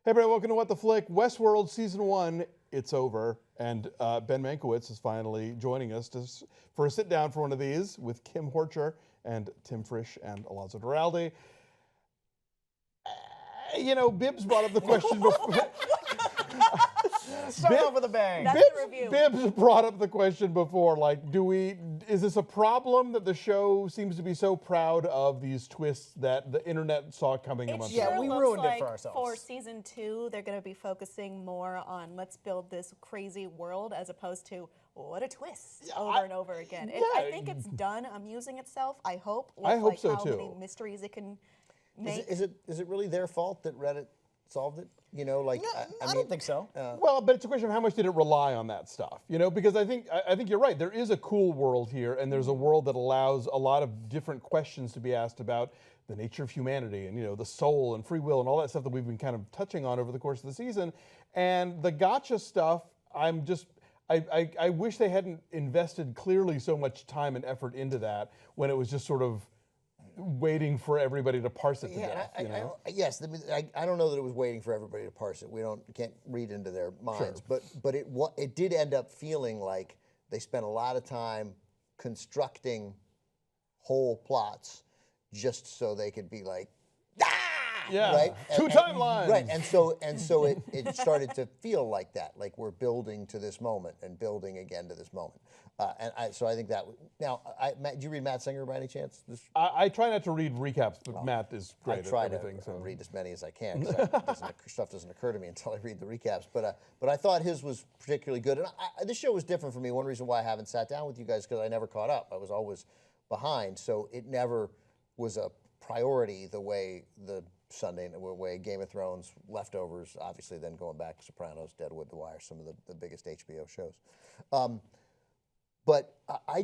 Hey, everybody, welcome to What the Flick. Westworld Season 1, it's over. And Ben Mankiewicz is finally joining us for a sit-down for one of these with Kim Horcher and Tim Frisch and Alonso Duralde. You know, Bibbs brought up the question before. Start off with a bang. That's the review. Bibbs brought up the question before, like, is this a problem that the show seems to be so proud of these twists that the internet saw coming a month ago? Yeah, we ruined it for ourselves. For season 2, they're going to be focusing more on let's build this crazy world as opposed to what a twist over and over again. I think it's done amusing itself, I hope. With I hope so, how too. many mysteries it can make. Is it really their fault that Reddit solved it? You know, like No, I I mean, don't think so. Well, but it's a question of how much did it rely on that stuff, you know? Because I think you're right. There is a cool world here, and there's a world that allows a lot of different questions to be asked about the nature of humanity and, you know, the soul and free will and all that stuff that we've been kind of touching on over the course of the season. And the gotcha stuff, I wish they hadn't invested clearly so much time and effort into that when it was just sort of waiting for everybody to parse it to death. Yes, I don't know that it was waiting for everybody to parse it. Can't read into their minds, but it did end up feeling like they spent a lot of time constructing whole plots just so they could be like, Yeah, right? two timelines. Right, and so it started to feel like that, like we're building to this moment and building again to this moment. So I think that, now, Matt, did you read Matt Singer by any chance? I try not to read recaps, but Matt is great at I try everything. to read as many as I can, because stuff doesn't occur to me until I read the recaps. But I thought his was particularly good. And this show was different for me. One reason why I haven't sat down with you guys, because I never caught up. I was always behind, so it never was a priority the way the way Game of Thrones, Leftovers, obviously then going back to Sopranos, Deadwood, The Wire, some of the biggest HBO shows. But I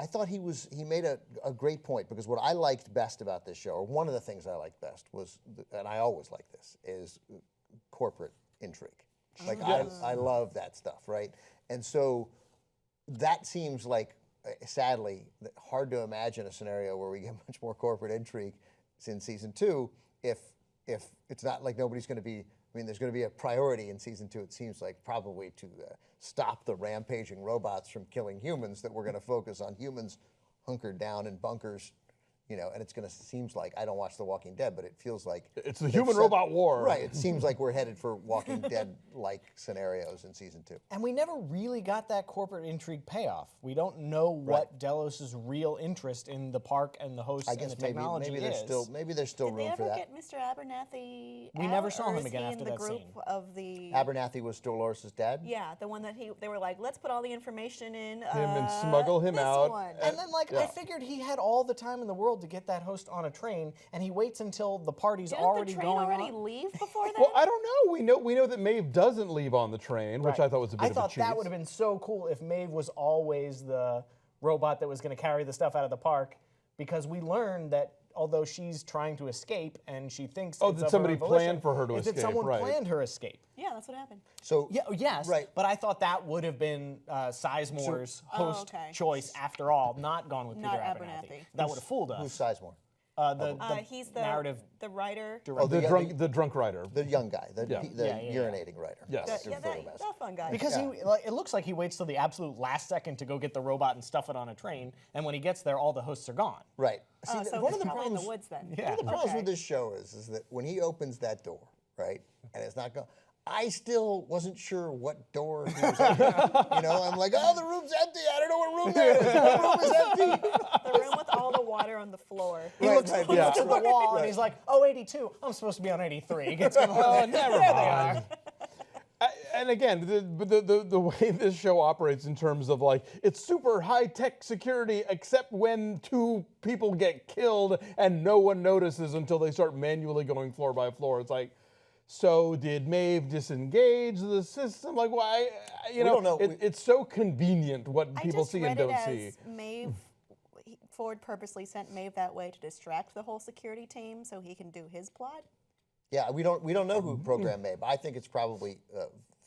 thought he made a great point, because what I liked best about this show, or one of the things I liked best was, and I always like this, is corporate intrigue. Like I love that stuff, right? And so that seems like, sadly, hard to imagine a scenario where we get much more corporate intrigue in season 2 if it's not like nobody's going to be. I mean, there's going to be a priority in season 2, it seems like, probably to stop the rampaging robots from killing humans, that we're going to focus on humans hunkered down in bunkers, you know, and it's going to, seems like, I don't watch The Walking Dead, but it feels like it's the human-robot war. Right, it seems like we're headed for Walking Dead-like scenarios in season 2. And we never really got that corporate intrigue payoff. We don't know what Delos' real interest in the park and the hosts and the technology maybe is. Maybe there's still Did room they for ever that. get Mr. Abernathy We out, never saw or him is again he after in the that group scene. of the... Abernathy was Dolores' dad? Yeah, the one that they were like, let's put all the information in and smuggle him this out. one. And then, I figured he had all the time in the world to get that host on a train, and he waits until the party's already Didn't the going train already on. leave before that? Well, I don't know. We know that Maeve doesn't leave on the train, which I thought was a bit of a cheat. I thought that would have been so cool if Maeve was always the robot that was going to carry the stuff out of the park, because we learned that although she's trying to escape and she thinks it's that of somebody her own volition, planned for her to is escape, that someone right. planned her escape. Yeah, that's what happened. So Yes, right. but I thought that would have been Sizemore's host choice after all, not gone with Not Peter Abernathy. That would have fooled us. Who's Sizemore? He's the narrative the writer. the drunk writer. The young guy, the Yeah. urinating writer. Yes. That fun guy. Because it looks like he waits till the absolute last second to go get the robot and stuff it on a train, and when he gets there, all the hosts are gone. Right. See, So one he's of the probably in problems. the woods then. Yeah. One of the problems with this show is that when he opens that door, right, and it's not going. I still wasn't sure what door he was opening. You know, I'm like, oh, the room's empty. I don't know what room that is. What room is empty? The room with all the water on the floor. He looks at the wall and he's like, oh, 82. I'm supposed to be on 83. He gets never mind. There they are. And again, the way this show operates in terms of like, it's super high-tech security, except when 2 people get killed and no one notices until they start manually going floor by floor. It's like, so did Maeve disengage the system? Like, why? You know, don't know. It's so convenient what people see and don't see. I just read it as Maeve. Ford purposely sent Maeve that way to distract the whole security team so he can do his plot. Yeah, we don't know who programmed Maeve. I think it's probably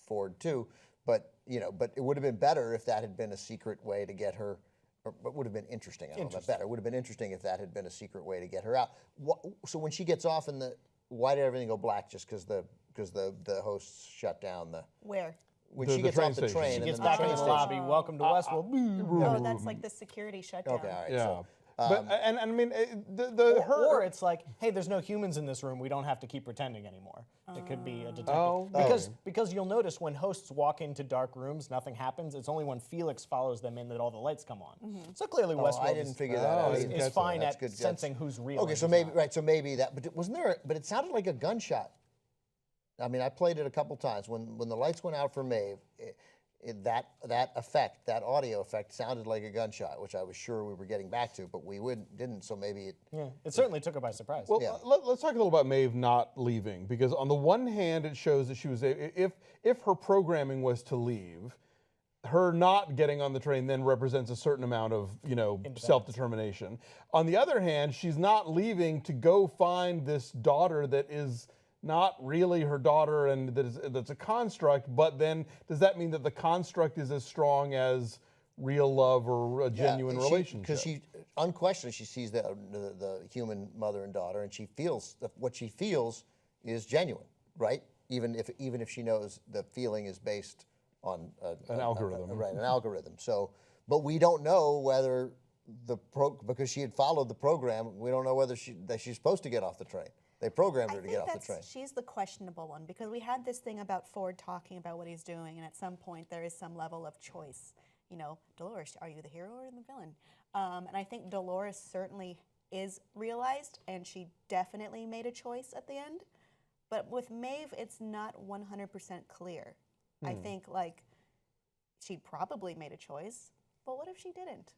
Ford too. But it would have been better if that had been a secret way to get her. Or it would have been interesting. I don't know about better. It would have been interesting if that had been a secret way to get her out. So when she gets off in the. Why did everything go black? Just because because the hosts shut down the. Where? When The she gets train off the station. train, She and gets then back train in the station. lobby. Welcome to Westworld. Oh, that's like the security shutdown. Okay, all right. Yeah. So, But and I mean Or it's like, hey, there's no humans in this room. We don't have to keep pretending anymore. It could be a detective. Oh, Because you'll notice when hosts walk into dark rooms, nothing happens. It's only when Felix follows them in that all the lights come on. So clearly, Westworld I didn't figure that out. I is, didn't is catch fine that. at That's good. sensing who's real. Okay, and so who's maybe not. so maybe that. But wasn't there? But it sounded like a gunshot. I mean, I played it a couple times when the lights went out for Maeve. That effect, that audio effect, sounded like a gunshot, which I was sure we were getting back to, but we didn't. So maybe it. Yeah, it certainly took her by surprise. Well, Yeah. let's talk a little about Maeve not leaving, because on the one hand, it shows that she was if her programming was to leave, her not getting on the train then represents a certain amount of self-determination. On the other hand, she's not leaving to go find this daughter that is not really her daughter and that's a construct. But then does that mean that the construct is as strong as real love or a genuine relationship? Because she unquestionably she sees the human mother and daughter, and she feels what she feels is genuine, right? Even if she knows the feeling is based on An algorithm. right? An algorithm. So, but we don't know whether because she had followed the program, we don't know whether she's supposed to get off the train. They programmed her to get off the train. She's the questionable one, because we had this thing about Ford talking about what he's doing, and at some point there is some level of choice. Dolores, are you the hero or the villain? And I think Dolores certainly is realized, and she definitely made a choice at the end. But with Maeve, it's not 100% clear. I think she probably made a choice, but what if she didn't?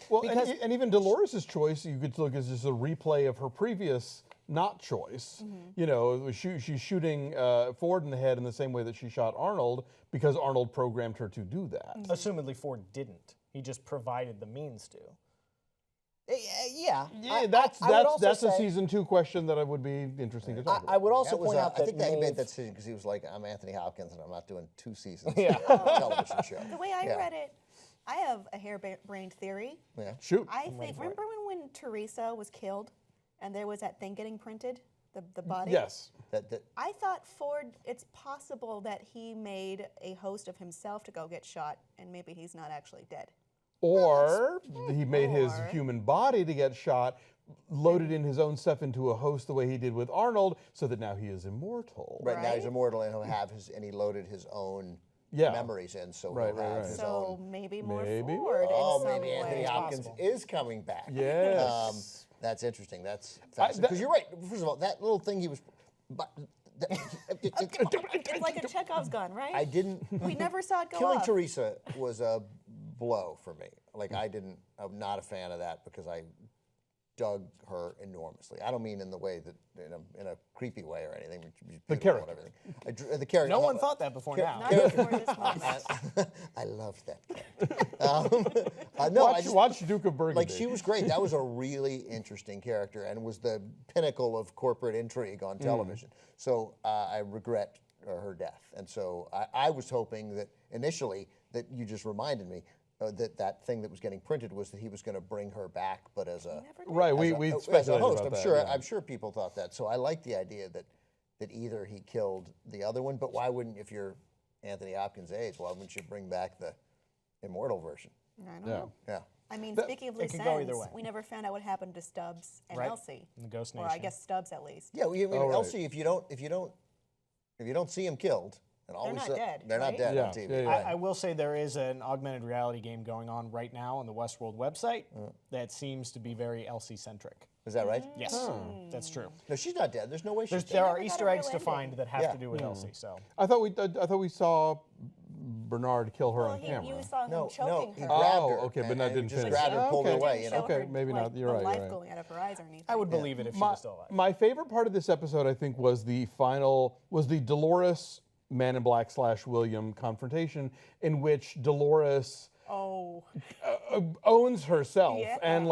Well, and even Dolores' choice, you could look as just a replay of her previous not choice. She's shooting Ford in the head in the same way that she shot Arnold, because Arnold programmed her to do that. Assumedly, Ford didn't. He just provided the means to. Yeah. That's a say, season 2 question that would be interesting to talk about. I would also point out that I think that he made Maeve- that decision because he was like, I'm Anthony Hopkins and I'm not doing 2 seasons Yeah. of a television show. The way I read it, I have a harebrained theory. Yeah. Shoot. I think, remember when Teresa was killed and there was that thing getting printed, the body? Yes. I thought Ford, it's possible that he made a host of himself to go get shot, and maybe he's not actually dead. Or he made his human body to get shot, loaded in his own stuff into a host the way he did with Arnold, so that now he is immortal. Right, now he's Right? immortal and he loaded his own Yeah. memories in, so Right, he'll right, have right. his So own. maybe more Maybe. Ford Oh, in some maybe Anthony way. Hopkins is coming back. Yes. That's interesting. That's fascinating. Because you're right. First of all, that little thing he was. But, It's like a Chekhov's gun, right? I didn't. We never saw it go Killing off. Teresa was a blow for me. Like I'm not a fan of that because I dug her enormously. I don't mean in the way that in a creepy way or anything. The character. The character. No one thought that before now. Not before this moment. I loved that character. No, I just, watch Duke of Burgundy. like she was great. That was a really interesting character and was the pinnacle of corporate intrigue on television. So I regret her death. And so I was hoping that initially that you just reminded me that thing that was getting printed was that he was going to bring her back, but as a Right, we as a speculated host. about I'm that, sure. yeah. I'm sure people thought that. So I like the idea that either he killed the other one, but why wouldn't, if you're Anthony Hopkins' age, why wouldn't you bring back the immortal version? I don't Yeah. know. Yeah. I mean, speaking of loose could go either ends, way. we never found out what happened to Stubbs and Right. Elsie. In the Ghost Or I Nation. guess Stubbs at least. Yeah, well, right. Elsie, if you don't see him killed, and all They're of a not sudden dead, they're not right? dead Yeah, on TV. yeah, yeah. Right. I will say there is an augmented reality game going on right now on the Westworld website that seems to be very Elsie-centric. Is that right? Yes, that's true. No, she's not dead. There's no way she's dead. There are never got Easter a eggs real to find ending. that have Yeah. to do with Elsie. So I thought we saw Bernard kill her Well, on camera. you saw him No, choking he her. grabbed her. okay, but and that he didn't just finish. grabbed her and pulled her Okay. away. Didn't You show know? Okay, her, maybe like, not. You're the right, life you're right. going out of her eyes or anything. I would believe it if she was still alive. My favorite part of this episode, I think, was the Dolores Man in Black / William confrontation, in which Dolores owns herself Yeah. and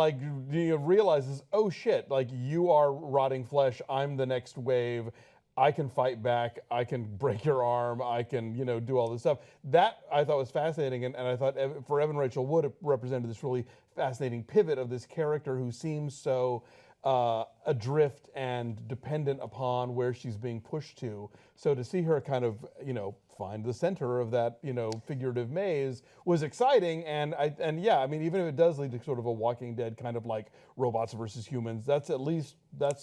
realizes, oh shit, like you are rotting flesh. I'm the next wave. I can fight back. I can break your arm. I can, do all this stuff. That I thought was fascinating, and I thought for Evan Rachel Wood, it represented this really fascinating pivot of this character who seems so adrift and dependent upon where she's being pushed to. So to see her kind of, find the center of that, figurative maze was exciting. And yeah, I mean, even if it does lead to sort of a Walking Dead kind of like robots versus humans, that's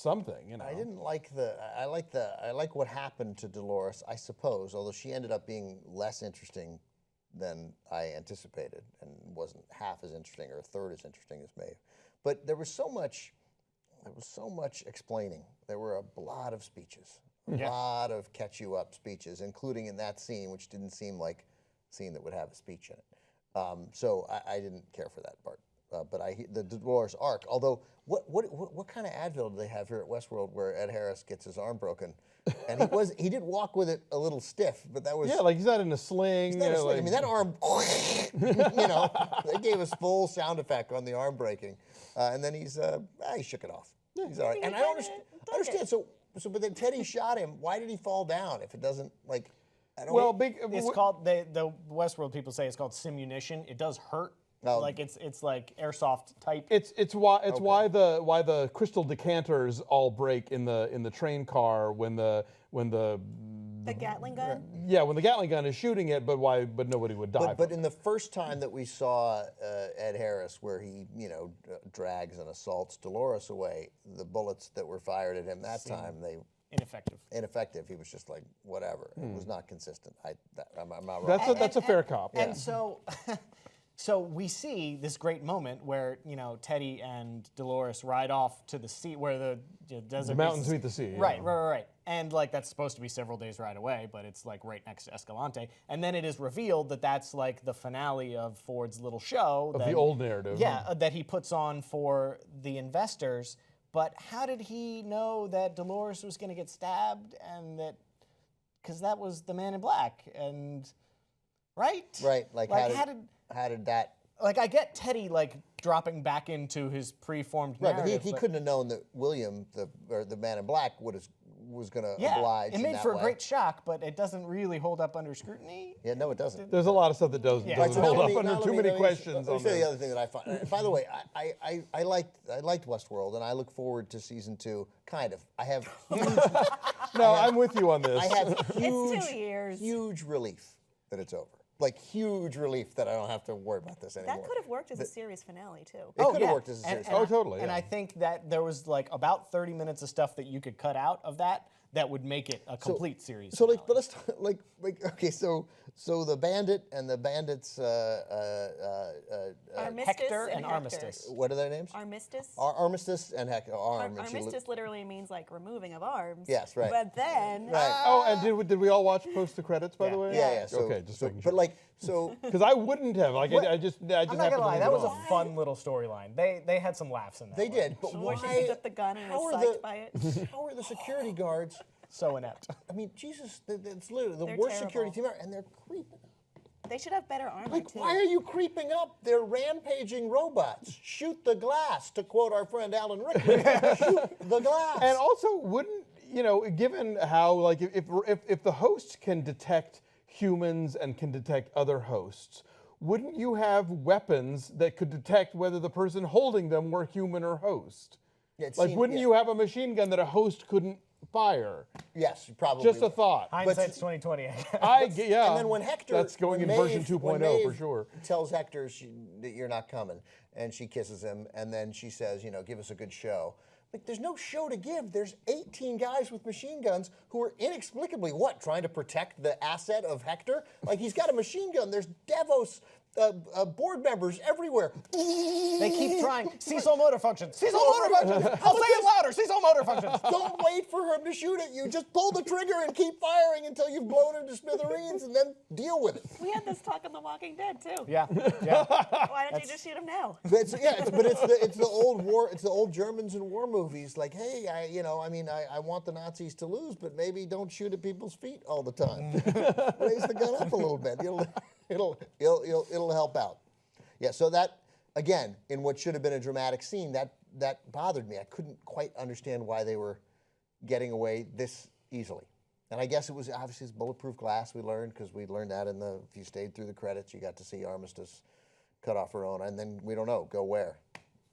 something, I didn't like I like what happened to Dolores, I suppose, although she ended up being less interesting than I anticipated and wasn't half as interesting or a third as interesting as Maeve. But there was so much explaining. There were a lot of speeches, a lot of catch you up speeches, including in that scene, which didn't seem like a scene that would have a speech in it. So I didn't care for that part. But the Dolores arc, although what kind of Advil do they have here at Westworld where Ed Harris gets his arm broken? And he did walk with it a little stiff, but that was like he's not in a sling. He's not a sling. I mean, that arm, they gave us full sound effect on the arm breaking, and then he shook it off. He's all right. And I understand. So but then Teddy shot him. Why did he fall down if it doesn't like? I don't. Well, it's called the Westworld people say it's called simunition. It does hurt. Like it's like airsoft type. It's why the crystal decanters all break in the train car when the Gatling gun? Yeah, when the Gatling gun is shooting it, but nobody would die. But in the first time that we saw Ed Harris, where he drags and assaults Dolores away, the bullets that were fired at him that time they ineffective. He was just like whatever. It was not consistent. I'm not wrong. That's a fair cop. And so. So we see this great moment where Teddy and Dolores ride off to the sea, where the desert. The mountains meet the sea. Right. And like that's supposed to be several days ride away, but it's like right next to Escalante. And then it is revealed that that's like the finale of Ford's little show. Of the old narrative. Yeah, that he puts on for the investors. But how did he know that Dolores was going to get stabbed and that? Because that was the Man in Black, and right. Right. Like how did that? Like I get Teddy like dropping back into his preformed narrative. Right, but he couldn't have known that William, the Man in Black, was going to oblige. It made for a great shock, but it doesn't really hold up under scrutiny. Yeah, no, it doesn't. There's a lot of stuff that doesn't hold up under too many questions. Let me say the other thing that I find. By the way, I liked Westworld, and I look forward to season 2. Kind of. I have. I'm with you on this. I have It's 2 years. Huge relief that it's over. Like huge relief that I don't have to worry about this anymore. That could have worked as a series finale too. It could have worked as a series finale. Totally. And I think that there was like about 30 minutes of stuff that you could cut out of that would make it a complete series. So finale. but let's okay. So the bandit and the bandits. Hector and Armistice. What are their names? Armistice. Armistice and Hector. Armistice literally means like removing of arms. Yes, right. But then. Right. Oh, and did we all watch post the credits, by the way? Yeah. Okay, just making sure. But like so. Because I wouldn't have. Like I just I'm not gonna lie, that was a fun little storyline. They had some laughs in that. They did, but Where why? she picked up the gun and was psyched by it. How are the security guards? So inept. I mean, Jesus, it's literally the They're worst terrible. security team ever, and they're creeping. They should have better armor Like, too. why are you creeping up? They're rampaging robots. Shoot the glass, to quote our friend Alan Rickman. Shoot the glass. And also, wouldn't given how like if the host can detect humans and can detect other hosts, wouldn't you have weapons that could detect whether the person holding them were human or host? Yeah, wouldn't you have a machine gun that a host couldn't fire? Yes, probably. Just a thought. Hindsight's 2020. Yeah. And then when Hector, that's going in version 2.0 for sure. Tells Hector that you're not coming, and she kisses him, and then she says, give us a good show. Like, there's no show to give. There's 18 guys with machine guns who are inexplicably trying to protect the asset of Hector? Like, he's got a machine gun. There's Davos board members everywhere. They keep trying. Cecil motor functions. Cecil motor functions. I'll say it louder. Cecil motor functions. Don't wait for him to shoot at you. Just pull the trigger and keep firing until you've blown him to smithereens, and then deal with it. We had this talk on The Walking Dead too. Yeah. Why don't you just shoot him now? It's the old war. It's the old Germans in war movies. Like, hey, I want the Nazis to lose, but maybe don't shoot at people's feet all the time. Raise the gun up a little bit. It'll help out. Yeah. So that again, in what should have been a dramatic scene, that bothered me. I couldn't quite understand why they were getting away this easily. And I guess it was obviously it's bulletproof glass. We learned because we learned that if you stayed through the credits, you got to see Armistice cut off her own, and then we don't know go where.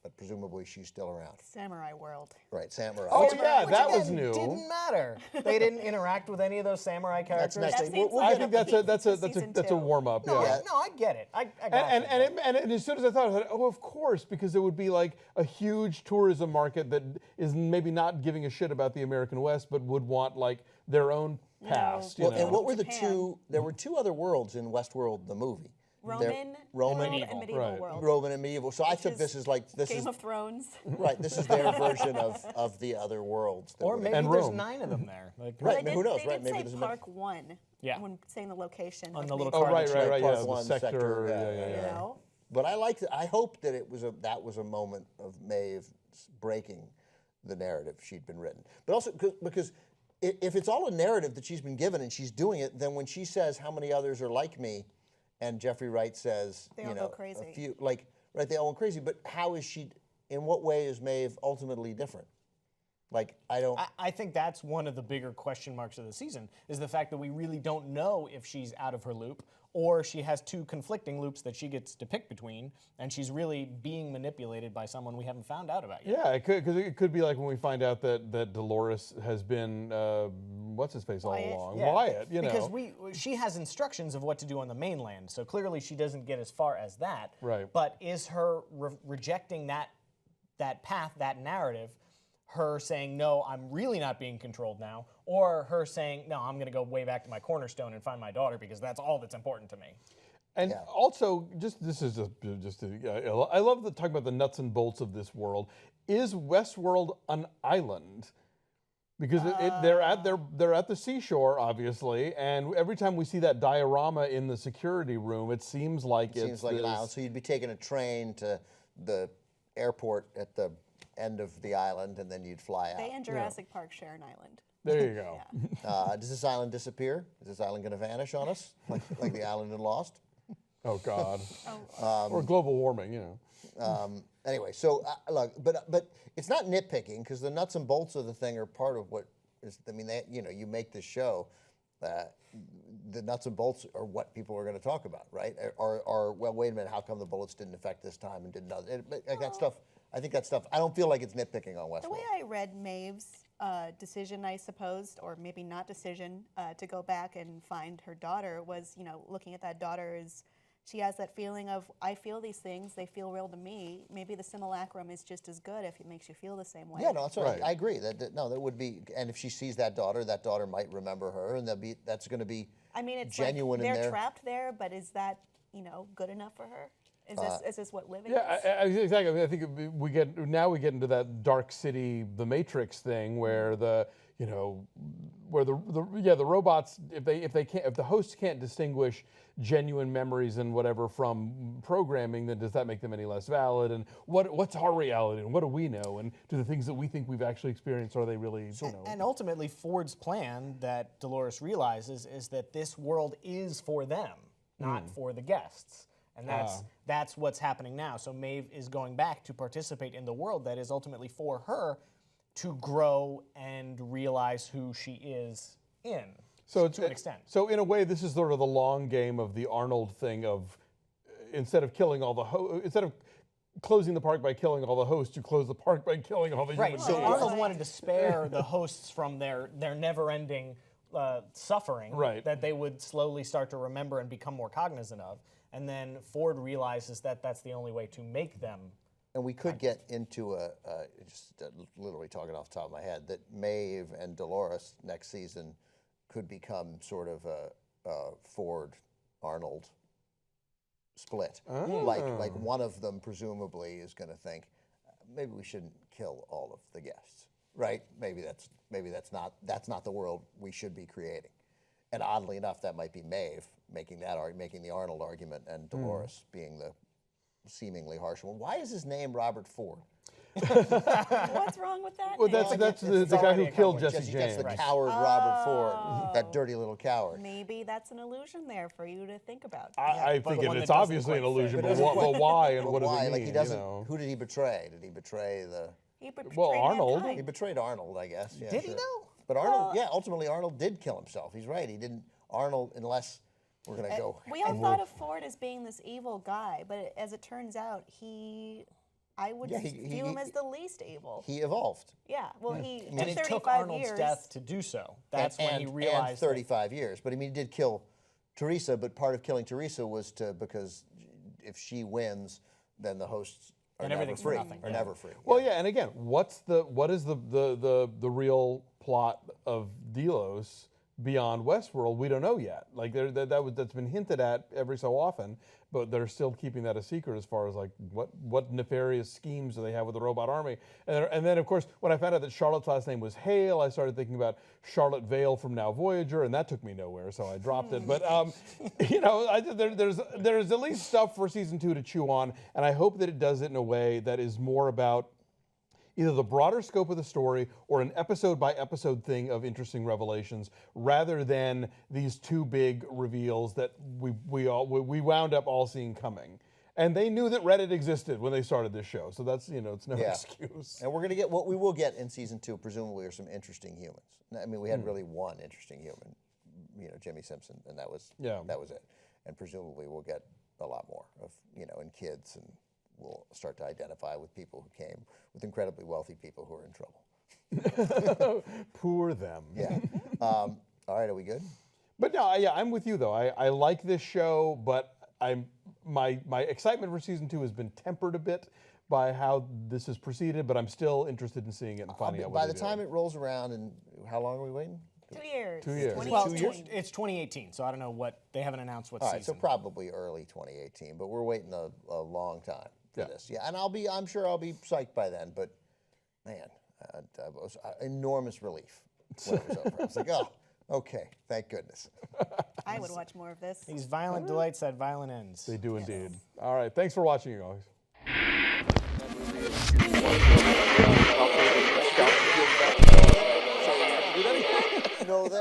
but presumably she's still around. Samurai world. Right, samurai. Oh, Which- yeah, Which that again, was new. Didn't matter. They didn't interact with any of those samurai characters. next. That They- seems we'll like I get think up- that's a warm up. No, Yeah. I get it. I got And, it. and as soon as I thought, I thought, oh, of course, because it would be like a huge tourism market that is maybe not giving a shit about the American West, but would want like their own past. Well, you know? and what were the Japan. two? There were two other worlds in Westworld, the movie. Roman, Roman, world and medieval Right. world. Roman and medieval. So I took is this as like this Game is of Thrones. right. This is their version of the other worlds. that Or would- maybe And there's Rome. 9 of them there. Like, Right. They who knows, They right, did maybe say there's a mix. Park 1 Yeah. when saying the location. On of the little maybe- Oh, right, Right, right, part yeah, the one, sector. sector, Yeah. You know? But I hope that that was a moment of Maeve breaking the narrative she'd been written. But also because if it's all a narrative that she's been given and she's doing it, then when she says how many others are like me, and Jeffrey Wright says, They all go crazy. a few, right, they all went crazy. But how is she? In what way is Maeve ultimately different? Like I don't. I think that's one of the bigger question marks of the season, is the fact that we really don't know if she's out of her loop or she has 2 conflicting loops that she gets to pick between, and she's really being manipulated by someone we haven't found out about yet. Yeah, it could, because it could be like when we find out that Dolores has been what's his face all Wyatt. along, Yeah. Wyatt, you know. Because she has instructions of what to do on the mainland, so clearly she doesn't get as far as that. Right. But is her rejecting that path, that narrative, her saying, no, I'm really not being controlled now, or her saying, no, I'm going to go way back to my cornerstone and find my daughter because that's all that's important to me. And also, this is just I love talking about the nuts and bolts of this world. Is Westworld an island? Because they're at the seashore, obviously, and every time we see that diorama in the security room, it seems like it's seems like an this- island. So you'd be taking a train to the airport at the end of the island, and then you'd fly out. They and Jurassic Park share an island. There you go. Does this island disappear? Is this island going to vanish on us, like the island in Lost? Oh God. Or global warming, you know. Anyway, so look, but it's not nitpicking because the nuts and bolts of the thing are part of what is. I mean, you make this show. The nuts and bolts are what people are going to talk about, right? Or well, wait a minute, how come the bullets didn't affect this time and didn't? Like that stuff. I think that stuff. I don't feel like it's nitpicking on Westworld. The way I read Maeve's decision, I suppose, or maybe not decision, to go back and find her daughter was, looking at that daughter as she has that feeling of, I feel these things, they feel real to me. Maybe the simulacrum is just as good if it makes you feel the same way. Yeah, no, that's right. Right. I agree. That would be. And if she sees that daughter might remember her, and that's going to be. I mean, it's genuine like in they're there. trapped there, but is that, good enough for her? Is this what living Yeah, is? exactly. I mean, I think we get into that Dark City, the Matrix thing, where the robots, if the hosts can't distinguish genuine memories and whatever from programming, then does that make them any less valid? And what's our reality, and what do we know? And do the things that we think we've actually experienced, are they really? And ultimately, Ford's plan that Dolores realizes is that this world is for them, not for the guests. And that's what's happening now. So Maeve is going back to participate in the world that is ultimately for her to grow and realize who she is in. So to an extent. So in a way, this is sort of the long game of the Arnold thing of instead of closing the park by killing all the hosts, you close the park by killing all the Right. human So beings. Arnold wanted to spare the hosts from their never-ending suffering Right. that they would slowly start to remember and become more cognizant of. And then Ford realizes that that's the only way to make them. And we could get into just literally talking off the top of my head, that Maeve and Dolores next season could become sort of a Ford-Arnold split. Like one of them presumably is going to think, maybe we shouldn't kill all of the guests, right? Maybe that's not the world we should be creating. And oddly enough, that might be Maeve making the Arnold argument, and Dolores being the seemingly harsh one. Why is his name Robert Ford? What's wrong with that? Well, name? that's the guy already who a killed compliment. Jesse That's James. the coward Robert Ford, that dirty little coward. Maybe that's an illusion there for you to think about. I but think one it's that doesn't obviously an quite fit. illusion, But but, but why and But what does why? it mean? Like he doesn't. You know? Who did he betray? Did he betray the? He betrayed Well, Arnold. mankind. He betrayed Arnold, I guess. Yeah, Did he sure. though? But Arnold, ultimately Arnold did kill himself. He's right. He didn't. Arnold, unless we're gonna go. We all thought of Ford as being this evil guy, but as it turns out, he I would Yeah, view him as the least able. He evolved. Yeah, well, he And took it 35 took Arnold's years. death to do so. That's when he And realized. 35 years. But I mean, he did kill Teresa, but part of killing Teresa was because if she wins, then the hosts are And never everything's free. nothing, Are yeah. never free. Well, yeah, and again, what is the real plot of Delos beyond Westworld? We don't know yet. Like that's been hinted at every so often, but they're still keeping that a secret as far as like what nefarious schemes do they have with the robot army? And then of course, when I found out that Charlotte's last name was Hale, I started thinking about Charlotte Vale from Now Voyager, and that took me nowhere, so I dropped it. But you know, there's at least stuff for season 2 to chew on, and I hope that it does it in a way that is more about either the broader scope of the story or an episode-by-episode thing of interesting revelations, rather than these two big reveals that we wound up all seeing coming. And they knew that Reddit existed when they started this show, so that's it's no excuse. And we're going to get what we will get in season 2, presumably, are some interesting humans. I mean, we had really one interesting human, Jimmy Simpson, and that was it. And presumably, we'll get a lot more of and kids, and we'll start to identify with people who came with incredibly wealthy people who are in trouble. Poor them. Yeah. All right, are we good? But no, I'm with you though. I like this show, but my excitement for season 2 has been tempered a bit by how this has proceeded. But I'm still interested in seeing it and finding out what By the time it rolls around, and how long are we waiting? 2 years. 2 years. Well, 2018. it's 2018, so I don't know what they haven't announced what All right, so season. probably early 2018, but we're waiting a long time for Yeah. this. Yeah, and I'm sure I'll be psyched by then. But man, it was enormous relief when it was over. I was like, oh, okay, thank goodness. I would watch more of this. These violent delights had violent ends. They do indeed. All right, thanks for watching, you guys. No, that.